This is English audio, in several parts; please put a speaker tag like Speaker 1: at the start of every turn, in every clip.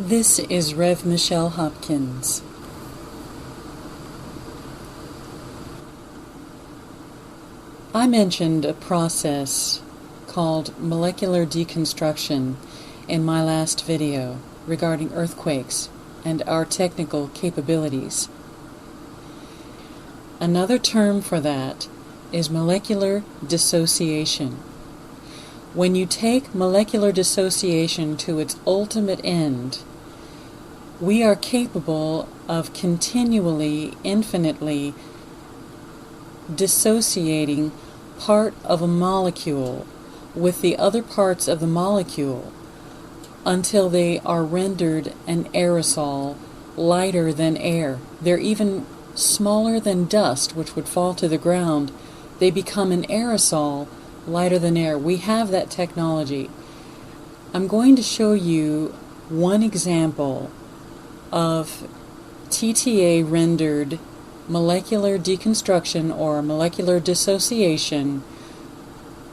Speaker 1: This is revmicellehopkins. I mentioned a process called molecular deconstruction in my last video regarding earthquakes and our technical capabilities. Another term for that is molecular dissociation. When you take molecular dissociation to its ultimate end, we are capable of continually, infinitely dissociating part of a molecule with the other parts of the molecule until they are rendered an aerosol lighter than air. They're even smaller than dust, which would fall to the ground. They become an aerosol lighter than air. We have that technology. I'm going to show you one example of TTA rendered molecular deconstruction or molecular dissociation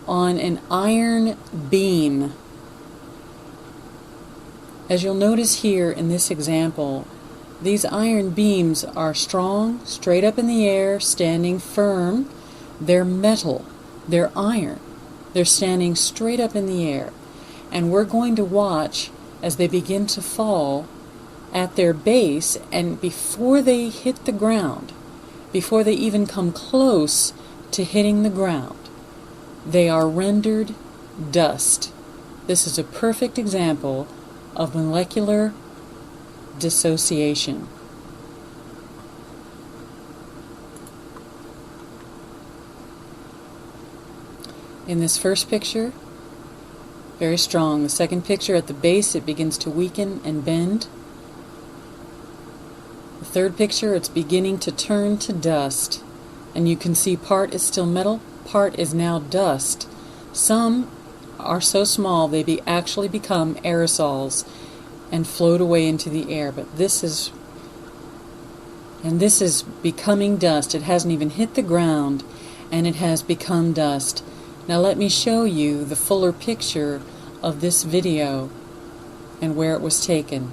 Speaker 1: on an iron beam. As you'll notice here in this example, these iron beams are strong, straight up in the air, standing firm. They're metal. They're iron. They're standing straight up in the air. And we're going to watch as they begin to fall at their base, and before they hit the ground, before they even come close to hitting the ground, they are rendered dust. This is a perfect example of molecular dissociation. In this first picture, very strong. The second picture, at the base, it begins to weaken and bend. The third picture, it's beginning to turn to dust. And you can see part is still metal, part is now dust. Some are so small they actually become aerosols and float away into the air. But this is becoming dust. It hasn't even hit the ground, and it has become dust. Now let me show you the fuller picture of this video and where it was taken.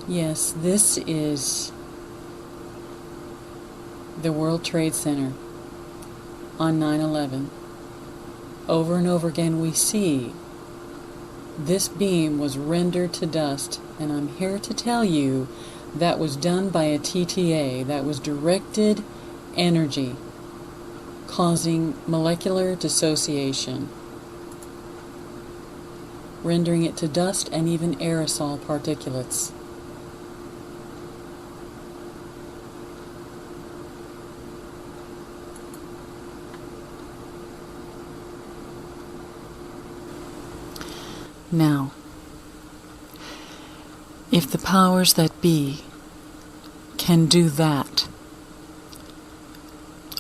Speaker 1: Yes, this is the World Trade Center on 9/11. Over and over again we see this beam was rendered to dust, and I'm here to tell you that was done by a TTA. That was directed energy causing molecular dissociation, rendering it to dust and even aerosol particulates. Now, if the powers that be can do that,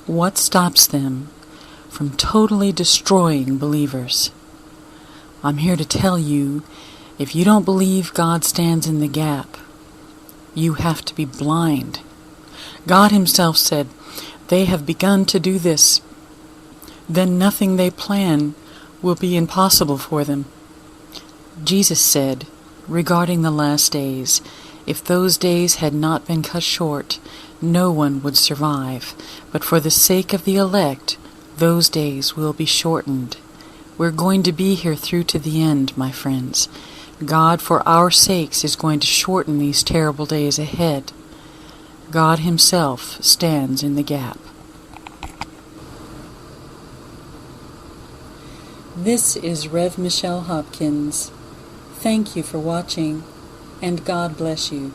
Speaker 1: what stops them from totally destroying believers? I'm here to tell you, if you don't believe God stands in the gap, you have to be blind. God Himself said, "They have begun to do this, then nothing they plan will be impossible for them." Jesus said, regarding the last days, if those days had not been cut short, no one would survive. But for the sake of the elect, those days will be shortened. We're going to be here through to the end, my friends. God, for our sakes, is going to shorten these terrible days ahead. God Himself stands in the gap. This is Rev Michelle Hopkins. Thank you for watching, and God bless you.